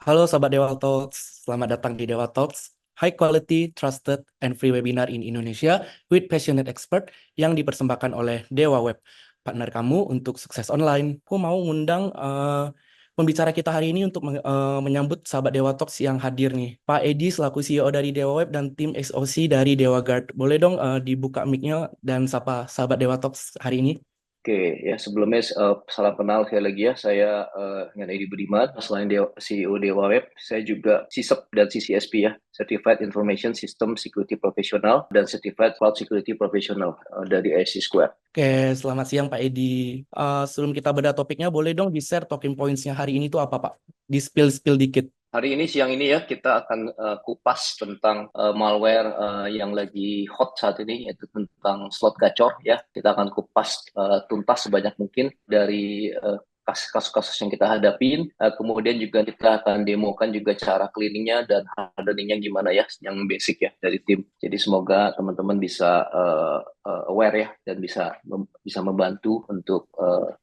Halo Sobat Dewa Talks, selamat datang di Dewa Talks, high quality, trusted, and free webinar in Indonesia with passionate expert yang dipersembahkan oleh Dewa Web, partner kamu untuk sukses online. Aku mau ngundang pembicara kita hari ini untuk menyambut Sahabat Dewa Talks yang hadir nih. Pak Edi selaku CEO dari Dewa Web dan tim XOC dari Dewa Guard. Boleh dong dibuka mic-nya dan sapa Sahabat Dewa Talks hari ini? Oke, ya sebelumnya salam kenal sekali lagi ya. Saya dengan Edi Budiman, selain CEO Dewa Web, saya juga CISEP dan CCSP ya, Certified Information System Security Professional dan Certified Cloud Security Professional dari IC Square. Oke, selamat siang Pak Edi. Sebelum kita bedah topiknya, boleh dong di-share talking points-nya hari ini tuh apa Pak? Di-spill dikit. Hari ini siang ini ya kita akan kupas tentang malware yang lagi hot saat ini, yaitu tentang slot gacor ya. Kita akan kupas tuntas sebanyak mungkin dari kasus-kasus yang kita hadapin. Kemudian juga kita akan demokan juga cara cleaningnya dan hardeningnya gimana ya, yang basic ya dari tim. Jadi semoga teman-teman bisa aware ya dan bisa membantu untuk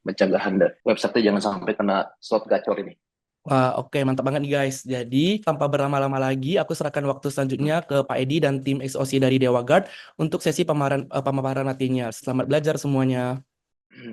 pencegahan website jangan sampai kena slot gacor ini. Wah, oke, mantap banget nih guys. Jadi, tanpa berlama-lama lagi, aku serahkan waktu selanjutnya ke Pak Edi dan tim XOC dari Dewa Guard untuk sesi pemaparan materinya. Selamat belajar semuanya.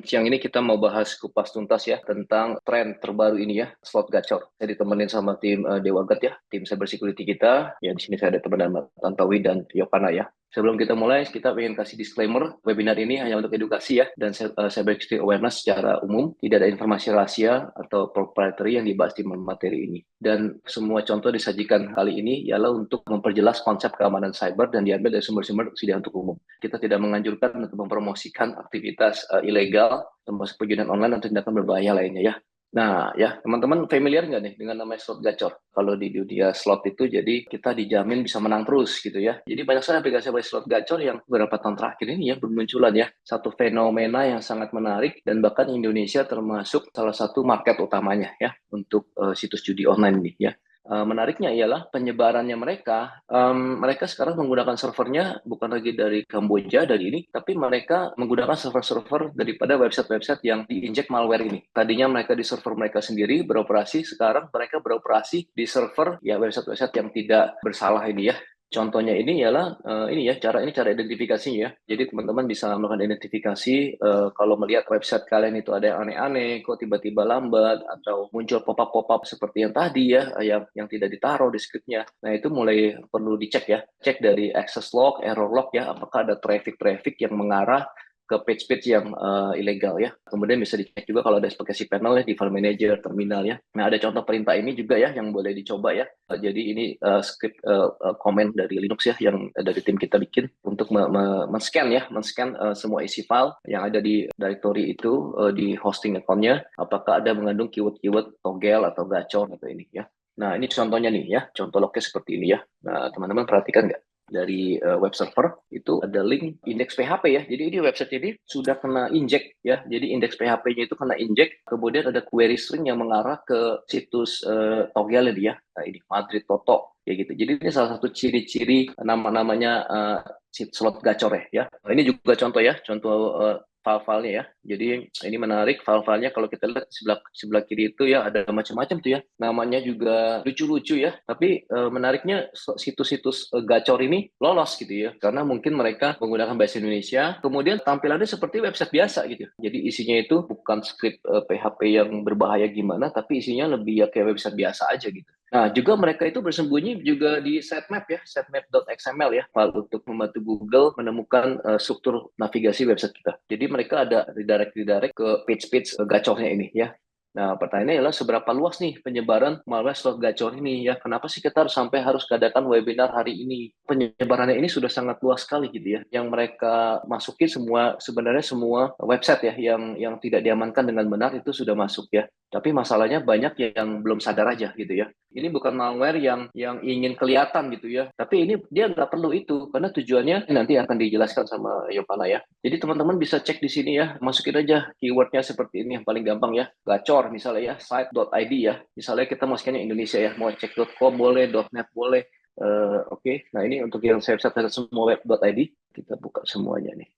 Siang ini kita mau bahas kupas tuntas ya tentang tren terbaru ini ya, slot gacor. Saya ditemenin sama tim Dewa Guard ya, tim cyber security kita. Ya di sini saya ada teman Tantowi dan Yopana ya. Sebelum kita mulai, kita ingin kasih disclaimer, webinar ini hanya untuk edukasi ya, dan cyber security awareness secara umum. Tidak ada informasi rahasia atau proprietary yang dibahas di materi ini. Dan semua contoh disajikan kali ini ialah untuk memperjelas konsep keamanan cyber dan diambil dari sumber-sumber tersedia untuk umum. Kita tidak menganjurkan untuk mempromosikan aktivitas ilegal, termasuk perjudian online atau tindakan berbahaya lainnya ya. Nah, ya teman-teman familiar nggak nih dengan namanya slot gacor? Kalau di dunia slot itu, jadi kita dijamin bisa menang terus gitu ya. Jadi banyak sekali aplikasi slot gacor yang beberapa tahun terakhir ini ya bermunculan ya. Satu fenomena yang sangat menarik dan bahkan Indonesia termasuk salah satu market utamanya ya untuk situs judi online ini ya. Menariknya ialah penyebarannya mereka sekarang menggunakan servernya bukan lagi dari Kamboja dari ini, tapi mereka menggunakan server-server daripada website-website yang diinjek malware ini. Tadinya mereka di server mereka sendiri beroperasi, sekarang mereka beroperasi di server ya website-website yang tidak bersalah ini ya. Contohnya ini ialah ini ya cara identifikasinya ya. Jadi teman-teman bisa melakukan identifikasi kalau melihat website kalian itu ada yang aneh-aneh, kok tiba-tiba lambat atau muncul pop-up seperti yang tadi ya, yang tidak ditaruh di scriptnya. Nah itu mulai perlu dicek ya, cek dari access log, error log ya, apakah ada traffic yang mengarah ke page-page yang ilegal ya. Kemudian bisa dicek juga kalau ada aplikasi panel ya di file manager, terminal ya. Nah ada contoh perintah ini juga ya yang boleh dicoba ya. Jadi ini script comment dari Linux ya yang dari tim kita bikin untuk men-scan ya, men-scan semua isi file yang ada di directory itu di hosting account-nya, apakah ada mengandung keyword-keyword toggle atau gacor atau ini ya. Nah ini contohnya nih ya, contoh lognya seperti ini ya. Nah teman-teman perhatikan nggak? Dari web server itu ada link indeks PHP ya. Jadi ini website ini sudah kena inject ya. Jadi indeks PHP-nya itu kena inject. Kemudian ada query string yang mengarah ke situs toggle ya. Nah ini Madrid Toto ya gitu. Jadi ini salah satu ciri-ciri nama-namanya slot gacor ya. Nah, ini juga contoh ya, contoh file-filenya ya. Jadi ini menarik file-filenya kalau kita lihat sebelah sebelah kiri itu ya ada macam-macam tuh ya. Namanya juga lucu-lucu ya. Tapi menariknya situs-situs gacor ini lolos gitu ya. Karena mungkin mereka menggunakan bahasa Indonesia. Kemudian tampilannya seperti website biasa gitu. Jadi isinya itu bukan script PHP yang berbahaya gimana, tapi isinya lebih ya kayak website biasa aja gitu. Nah, juga mereka itu bersembunyi juga di sitemap ya, sitemap.xml ya, file untuk membantu Google menemukan struktur navigasi website kita. Jadi mereka ada redirect ke page-page gacornya ini ya. Nah, pertanyaannya adalah seberapa luas nih penyebaran malware slot gacor ini ya? Kenapa sih kita harus adakan webinar hari ini? Penyebarannya ini sudah sangat luas sekali gitu ya. Yang mereka masukin sebenarnya semua website ya yang tidak diamankan dengan benar itu sudah masuk ya. Tapi masalahnya banyak yang belum sadar aja gitu ya. Ini bukan malware yang ingin kelihatan gitu ya. Tapi ini dia nggak perlu itu karena tujuannya nanti akan dijelaskan sama Yopana ya. Jadi teman-teman bisa cek di sini ya, masukin aja keywordnya seperti ini yang paling gampang ya. Gacor misalnya ya, site.id ya. Misalnya kita masukinnya Indonesia ya, mau cek.com boleh, .net boleh. Oke. Nah ini untuk yang website semua web.id kita buka semuanya nih.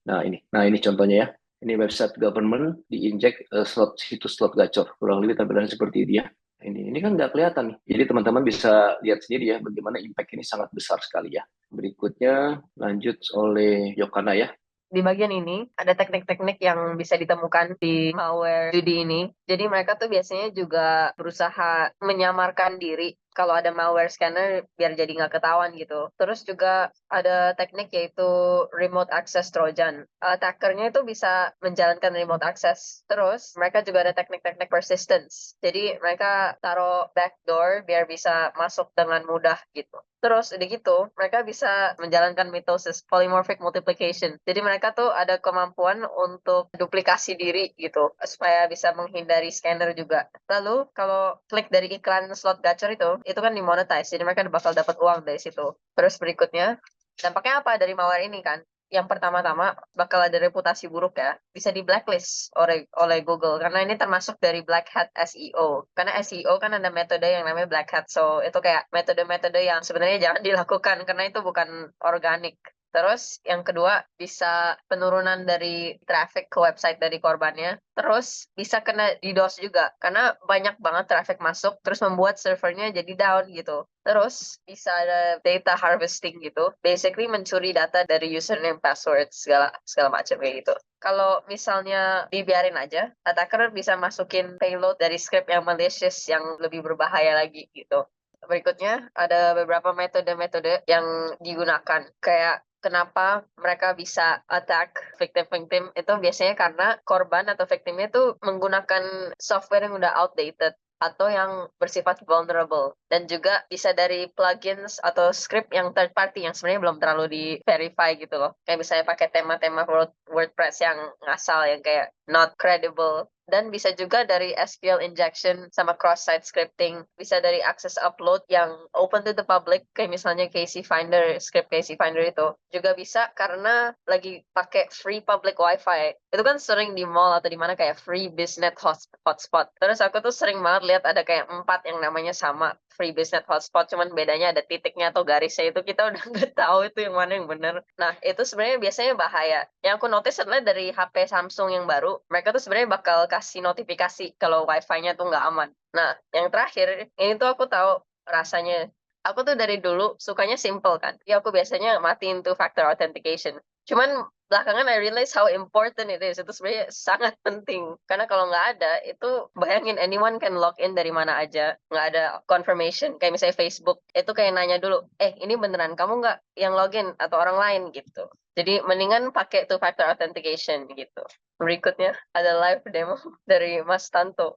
Nah ini contohnya ya. Ini website government diinjek situs slot gacor. Kurang lebih tampilannya seperti ini ya. Ini kan nggak kelihatan nih. Jadi teman-teman bisa lihat sendiri ya bagaimana impact ini sangat besar sekali ya. Berikutnya lanjut oleh Yokana ya. Di bagian ini ada teknik-teknik yang bisa ditemukan di malware judi ini. Jadi mereka tuh biasanya juga berusaha menyamarkan diri kalau ada malware scanner biar jadi nggak ketahuan gitu. Terus juga ada teknik yaitu remote access Trojan. Attackernya itu bisa menjalankan remote access. Terus mereka juga ada teknik-teknik persistence. Jadi mereka taruh backdoor biar bisa masuk dengan mudah gitu. Terus udah gitu, mereka bisa menjalankan mitosis polymorphic multiplication. Jadi mereka tuh ada kemampuan untuk duplikasi diri gitu, supaya bisa menghindari scanner juga. Lalu kalau klik dari iklan slot gacor itu kan dimonetize, jadi mereka bakal dapat uang dari situ. Terus berikutnya, dampaknya apa dari malware ini kan? Yang pertama-tama bakal ada reputasi buruk ya, bisa di blacklist oleh Google karena ini termasuk dari black hat SEO. Karena SEO kan ada metode yang namanya black hat, so itu kayak metode-metode yang sebenarnya jangan dilakukan karena itu bukan organik. Terus yang kedua bisa penurunan dari traffic ke website dari korbannya. Terus bisa kena DDoS juga karena banyak banget traffic masuk terus membuat servernya jadi down gitu. Terus bisa ada data harvesting gitu. Basically mencuri data dari username, password, segala segala macam kayak gitu. Kalau misalnya dibiarin aja, attacker bisa masukin payload dari script yang malicious yang lebih berbahaya lagi gitu. Berikutnya ada beberapa metode-metode yang digunakan. Kayak kenapa mereka bisa attack victim-victim itu biasanya karena korban atau victimnya itu menggunakan software yang udah outdated atau yang bersifat vulnerable dan juga bisa dari plugins atau script yang third party yang sebenarnya belum terlalu di verify gitu loh, kayak misalnya pakai tema-tema WordPress yang ngasal yang kayak not credible. Dan bisa juga dari SQL injection sama cross-site scripting. Bisa dari access upload yang open to the public, kayak misalnya Casey Finder, script Casey Finder itu. Juga bisa karena lagi pakai free public wifi. Itu kan sering di mall atau di mana kayak free business hotspot. Terus aku tuh sering banget lihat ada kayak 4 yang namanya sama, free business hotspot, cuman bedanya ada titiknya atau garisnya itu kita udah nggak tahu itu yang mana yang bener. Nah, itu sebenarnya biasanya bahaya. Yang aku notice adalah dari HP Samsung yang baru, mereka tuh sebenarnya bakal kasih notifikasi kalau wifi-nya tuh nggak aman. Nah, yang terakhir, ini tuh aku tahu rasanya. Aku tuh dari dulu sukanya simple kan. Ya aku biasanya matiin two factor authentication. Cuman belakangan I realize how important it is. Itu sebenarnya sangat penting. Karena kalau nggak ada, itu bayangin anyone can log in dari mana aja. Nggak ada confirmation. Kayak misalnya Facebook, itu kayak nanya dulu, ini beneran kamu nggak yang login atau orang lain gitu. Jadi mendingan pakai two factor authentication gitu. Berikutnya ada live demo dari Mas Tanto.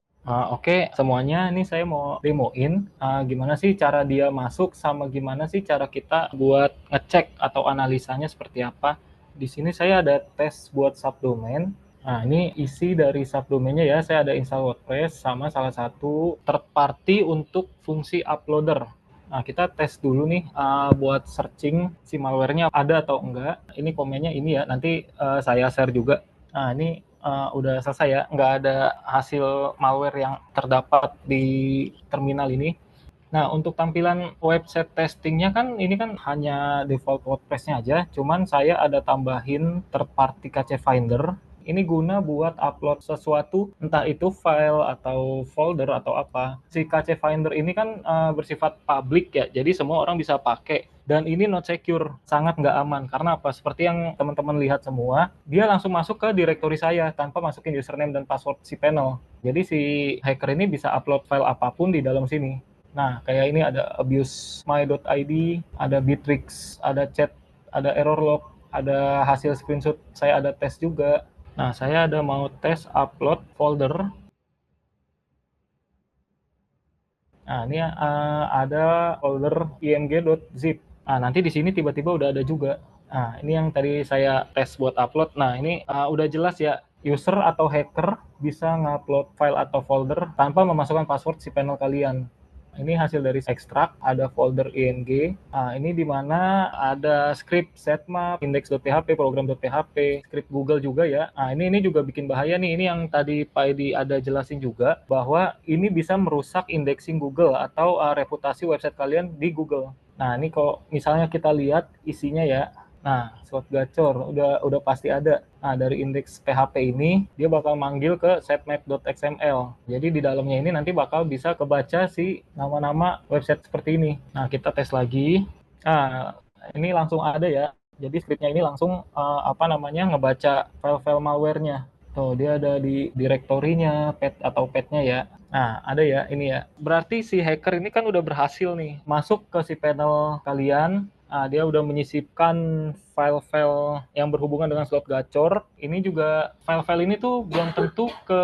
Oke, semuanya ini saya mau demoin gimana sih cara dia masuk sama gimana sih cara kita buat ngecek atau analisanya seperti apa. Di sini saya ada tes buat subdomain. Nah, ini isi dari subdomainnya ya. Saya ada install WordPress sama salah satu third party untuk fungsi uploader. Nah, kita tes dulu nih buat searching si malware-nya ada atau enggak. Ini komennya ini ya, nanti saya share juga. Nah, ini udah selesai ya, nggak ada hasil malware yang terdapat di terminal ini. Nah, untuk tampilan website testingnya kan ini kan hanya default WordPress-nya aja, cuman saya ada tambahin third party KC Finder. Ini guna buat upload sesuatu, entah itu file atau folder atau apa. Si KC Finder ini kan bersifat public ya, jadi semua orang bisa pakai. Dan ini not secure, sangat nggak aman. Karena apa? Seperti yang teman-teman lihat semua, dia langsung masuk ke directory saya tanpa masukin username dan password si panel. Jadi si hacker ini bisa upload file apapun di dalam sini. Nah, kayak ini ada abusemy.id, ada Bittrex, ada chat, ada error log, ada hasil screenshot, saya ada tes juga. Nah, saya ada mau tes upload folder. Nah, ini ada folder img.zip. Nah, nanti di sini tiba-tiba udah ada juga. Nah, ini yang tadi saya tes buat upload. Nah, ini udah jelas ya, user atau hacker bisa ngupload file atau folder tanpa memasukkan password si panel kalian. Ini hasil dari ekstrak, ada folder ing. Nah, ini di mana ada script setmap, index.php, program.php, script Google juga ya. Nah, ini juga bikin bahaya nih. Ini yang tadi Pak Edi ada jelasin juga, bahwa ini bisa merusak indexing Google atau reputasi website kalian di Google. Nah, ini kalau misalnya kita lihat isinya ya, Nah, slot gacor udah pasti ada. Nah, dari indeks PHP ini dia bakal manggil ke sitemap.xml. Jadi di dalamnya ini nanti bakal bisa kebaca si nama-nama website seperti ini. Nah, kita tes lagi. Nah, ini langsung ada ya. Jadi scriptnya ini langsung ngebaca file-file malware-nya. Tuh, dia ada di direktorinya, pet atau petnya ya. Nah, ada ya, ini ya. Berarti si hacker ini kan udah berhasil nih masuk ke si panel kalian. Nah, dia udah menyisipkan file-file yang berhubungan dengan slot gacor. Ini juga file-file ini tuh belum tentu ke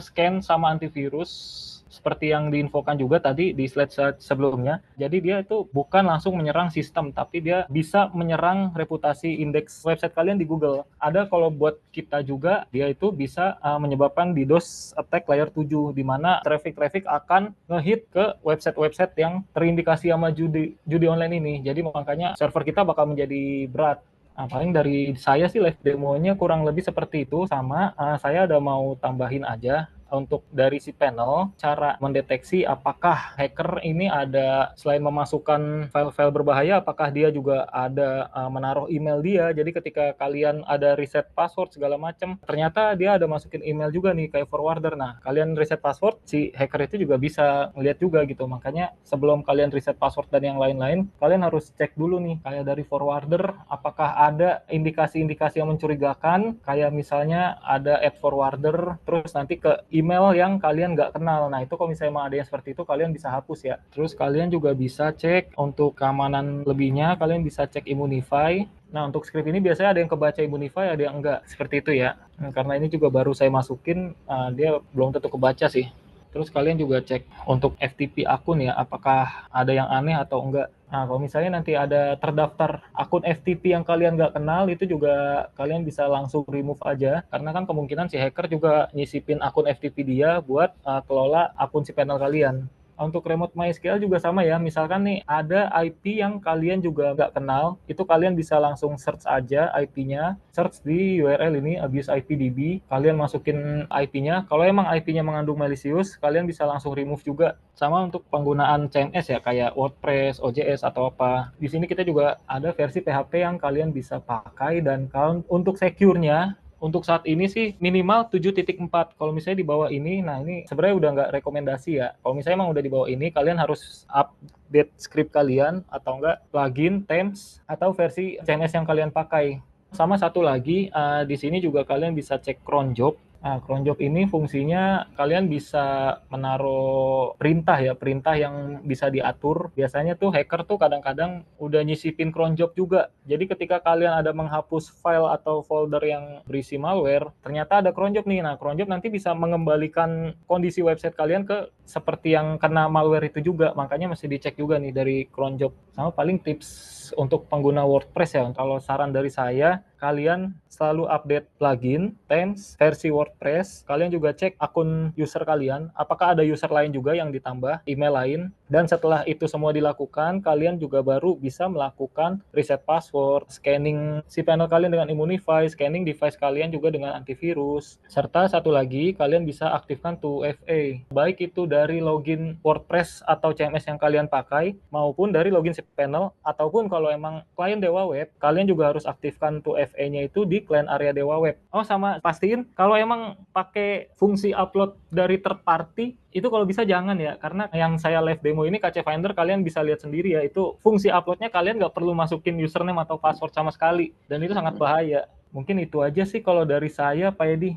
scan sama antivirus seperti yang diinfokan juga tadi di slide sebelumnya. Jadi dia itu bukan langsung menyerang sistem, tapi dia bisa menyerang reputasi indeks website kalian di Google. Ada kalau buat kita juga, dia itu bisa menyebabkan DDoS attack layer 7, di mana traffic akan ngehit ke website-website yang terindikasi sama judi online ini. Jadi makanya server kita bakal menjadi berat. Nah, paling dari saya sih live demonya kurang lebih seperti itu, sama saya ada mau tambahin aja. Untuk dari si panel, cara mendeteksi apakah hacker ini ada selain memasukkan file-file berbahaya, apakah dia juga ada menaruh email dia. Jadi ketika kalian ada reset password segala macam, ternyata dia ada masukin email juga nih kayak forwarder. Nah, kalian reset password, si hacker itu juga bisa ngeliat juga gitu. Makanya sebelum kalian reset password dan yang lain-lain, kalian harus cek dulu nih kayak dari forwarder apakah ada indikasi-indikasi yang mencurigakan, kayak misalnya ada add forwarder, terus nanti ke email yang kalian nggak kenal. Nah, itu kalau misalnya emang ada yang seperti itu, kalian bisa hapus ya. Terus kalian juga bisa cek untuk keamanan lebihnya, kalian bisa cek Immunify. Nah, untuk script ini biasanya ada yang kebaca Immunify, ada yang enggak. Seperti itu ya. Karena ini juga baru saya masukin, dia belum tentu kebaca sih. Terus kalian juga cek untuk FTP akun ya, apakah ada yang aneh atau enggak. Nah, kalau misalnya nanti ada terdaftar akun FTP yang kalian nggak kenal, itu juga kalian bisa langsung remove aja. Karena kan kemungkinan si hacker juga nyisipin akun FTP dia buat kelola akun si panel kalian. Untuk remote MySQL juga sama ya, misalkan nih ada IP yang kalian juga nggak kenal, itu kalian bisa langsung search aja IP-nya, search di URL ini, abuse IPDB, kalian masukin IP-nya, kalau emang IP-nya mengandung malicious, kalian bisa langsung remove juga. Sama untuk penggunaan CMS ya, kayak WordPress, OJS, atau apa. Di sini kita juga ada versi PHP yang kalian bisa pakai, dan kalau untuk secure-nya, untuk saat ini sih minimal 7.4. Kalau misalnya di bawah ini, nah ini sebenarnya udah nggak rekomendasi ya. Kalau misalnya emang udah di bawah ini, kalian harus update script kalian, atau enggak plugin, themes, atau versi CMS yang kalian pakai. Sama satu lagi, di sini juga kalian bisa cek cron job. Nah, cron job ini fungsinya kalian bisa menaruh perintah ya, perintah yang bisa diatur. Biasanya tuh hacker tuh kadang-kadang udah nyisipin cron job juga. Jadi ketika kalian ada menghapus file atau folder yang berisi malware, ternyata ada cron job nih. Nah, cron job nanti bisa mengembalikan kondisi website kalian ke seperti yang kena malware itu juga. Makanya mesti dicek juga nih dari cron job. Sama paling tips untuk pengguna WordPress ya. Kalau saran dari saya, kalian selalu update plugin, themes, versi WordPress. Kalian juga cek akun user kalian, apakah ada user lain juga yang ditambah, email lain. Dan setelah itu semua dilakukan, kalian juga baru bisa melakukan reset password, scanning si panel kalian dengan Immunify, scanning device kalian juga dengan antivirus. Serta satu lagi, kalian bisa aktifkan 2FA. Baik itu dari login WordPress atau CMS yang kalian pakai, maupun dari login si panel, ataupun kalau emang klien Dewa Web, kalian juga harus aktifkan 2FA-nya itu di client area Dewa Web. Oh, sama pastiin kalau emang pakai fungsi upload dari third party, itu kalau bisa jangan ya, karena yang saya live demo ini KC Finder kalian bisa lihat sendiri ya, itu fungsi uploadnya kalian nggak perlu masukin username atau password sama sekali, dan itu sangat bahaya. Mungkin itu aja sih kalau dari saya, Pak Edi.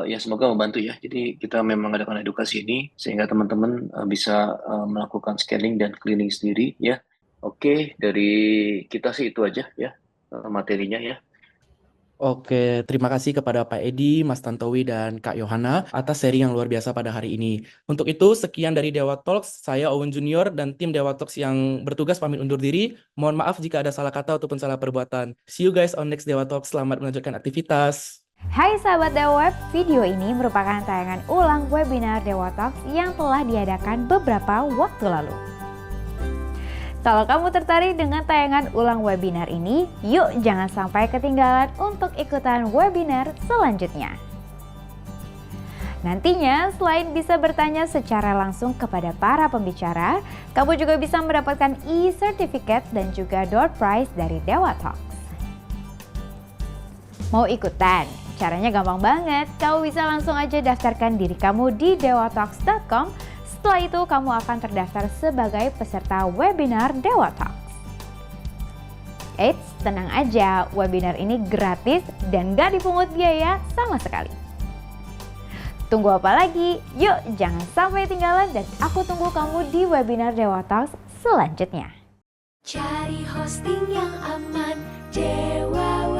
Ya semoga membantu ya. Jadi kita memang adakan edukasi ini sehingga teman-teman bisa melakukan scanning dan cleaning sendiri ya. Oke, dari kita sih itu aja ya materinya ya. Oke, terima kasih kepada Pak Edi, Mas Tantowi, dan Kak Yohana atas sharing yang luar biasa pada hari ini. Untuk itu, sekian dari Dewa Talks. Saya Owen Junior dan tim Dewa Talks yang bertugas pamit undur diri. Mohon maaf jika ada salah kata ataupun salah perbuatan. See you guys on next Dewa Talks. Selamat melanjutkan aktivitas. Hai sahabat Dewa Web, video ini merupakan tayangan ulang webinar Dewa Talks yang telah diadakan beberapa waktu lalu. Kalau kamu tertarik dengan tayangan ulang webinar ini, yuk jangan sampai ketinggalan untuk ikutan webinar selanjutnya. Nantinya, selain bisa bertanya secara langsung kepada para pembicara, kamu juga bisa mendapatkan e-certificate dan juga door prize dari Dewa Talks. Mau ikutan? Caranya gampang banget. Kamu bisa langsung aja daftarkan diri kamu di dewatalks.com. Setelah itu, kamu akan terdaftar sebagai peserta webinar Dewa Talks. Eits, tenang aja, webinar ini gratis dan gak dipungut biaya sama sekali. Tunggu apa lagi? Yuk, jangan sampai ketinggalan dan aku tunggu kamu di webinar Dewa Talks selanjutnya. Cari hosting yang aman, Dewa